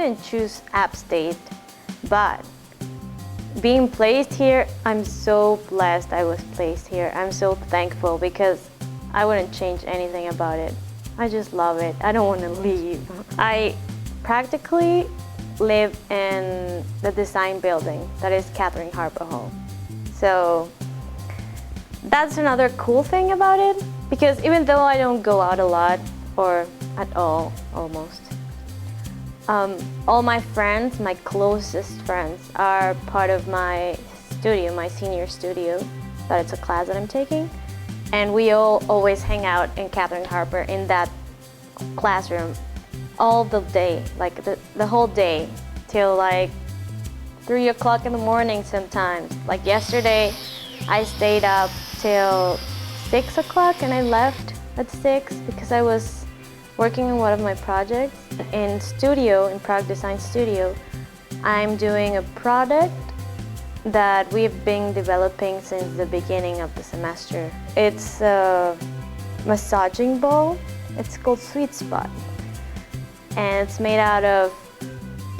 didn't choose App State, but being placed here, I'm so blessed I was placed here. I'm so thankful because I wouldn't change anything about it. I just love it. I don't want to leave. I practically live in the design building that is Catherine Harbor Hall. So that's another cool thing about it, because even though I don't go out a lot, or at all, almost, all my friends, my closest friends, are part of my studio, my senior studio, that it's a class that I'm taking. And we all always hang out in Catherine Harbor in that classroom all the day, like the whole day, till like 3 o'clock in the morning sometimes. Like yesterday, I stayed up till 6 o'clock and I left at 6 because I was working on one of my projects. In Product Design Studio, I'm doing a product that we've been developing since the beginning of the semester. It's a massaging ball. It's called Sweet Spot. And it's made out of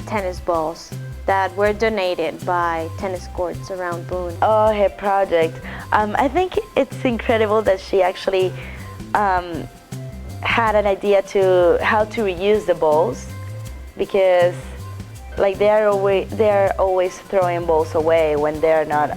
tennis balls that were donated by tennis courts around Boone. Oh, her project. I think it's incredible that she actually had an idea to how to reuse the balls, because like they're always throwing balls away when they're not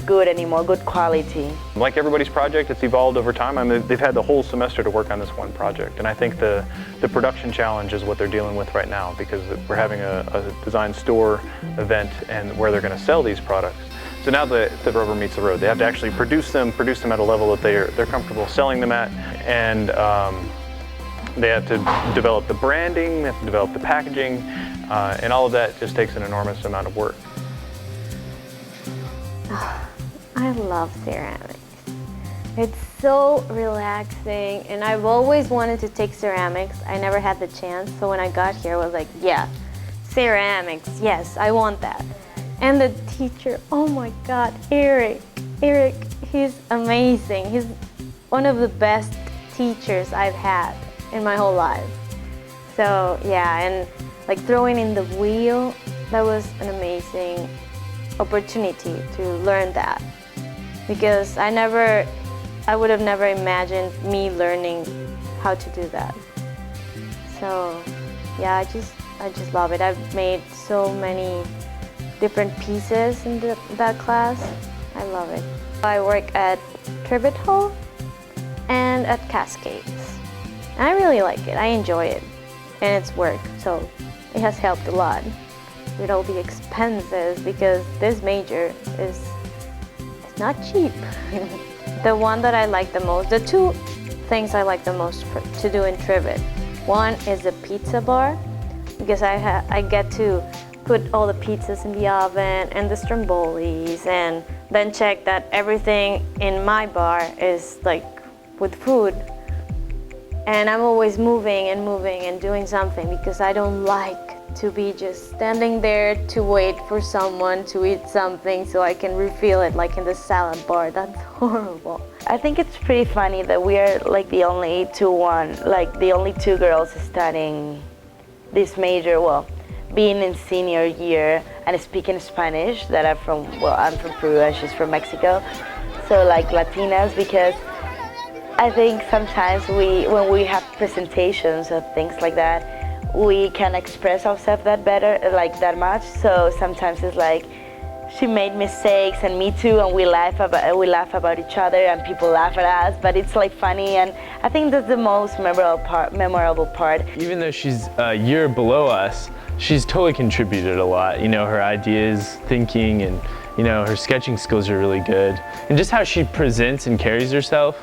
good anymore, good quality. Like everybody's project, it's evolved over time. I mean, they've had the whole semester to work on this one project, and I think the production challenge is what they're dealing with right now, because we're having a design store event and where they're going to sell these products. So now the rubber meets the road. They have to actually produce them at a level that they're comfortable selling them at, and they have to develop the branding, they have to develop the packaging, and all of that just takes an enormous amount of work. I love ceramics. It's so relaxing, and I've always wanted to take ceramics. I never had the chance, so when I got here, I was like, yeah, ceramics, yes, I want that. And the teacher, oh my God, Eric, he's amazing. He's one of the best teachers I've had in my whole life. So yeah, and like throwing in the wheel, that was an amazing opportunity to learn that, because I would have never imagined me learning how to do that. So yeah, I just love it. I've made so many different pieces in that class. I love it. I work at Trivet Hall and at Cascades. And I really like it. I enjoy it, and it's work, so it has helped a lot with all the expenses, because this major is not cheap. The one that I like the most, the two things I like the most to do in Trivet. One is the pizza bar, because I get to put all the pizzas in the oven and the strombolis, and then check that everything in my bar is like with food. And I'm always moving and doing something, because I don't like to be just standing there to wait for someone to eat something so I can refill it like in the salad bar. That's horrible. I think it's pretty funny that we are like the only two girls studying this major, well, being in senior year and speaking Spanish, that I'm from Peru and she's from Mexico. So like Latinas, because I think sometimes when we have presentations of things like that, we can express ourselves that much. So sometimes it's like she made mistakes and me too, and we laugh about each other and people laugh at us, but it's like funny, and I think that's the most memorable part. Even though she's a year below us, she's totally contributed a lot. You know, her ideas, thinking, and you know, her sketching skills are really good. And just how she presents and carries herself,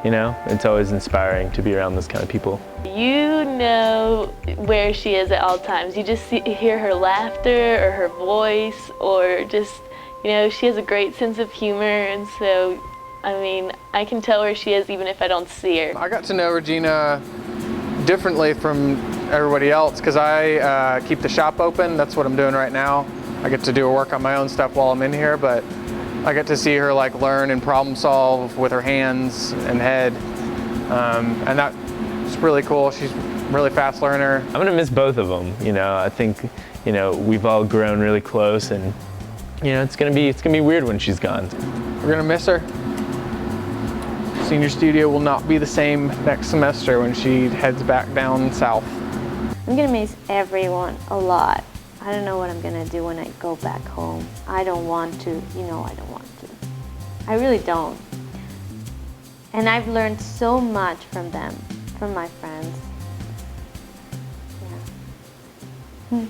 you know, it's always inspiring to be around those kind of people. You know where she is at all times. You just hear her laughter or her voice, or just, you know, she has a great sense of humor, and so, I mean, I can tell where she is even if I don't see her. I got to know Regina differently from everybody else because I keep the shop open. That's what I'm doing right now. I get to do work on my own stuff while I'm in here, but I get to see her like learn and problem solve with her hands and head, and that's really cool. She's really fast learner. I'm gonna miss both of them. You know, I think, you know, we've all grown really close, and you know, it's gonna be weird when she's gone. We're gonna miss her. Senior studio will not be the same next semester when she heads back down south. I'm gonna miss everyone a lot. I don't know what I'm gonna do when I go back home. I don't want to, you know, I don't want to. I really don't. And I've learned so much from them, from my friends. Yeah.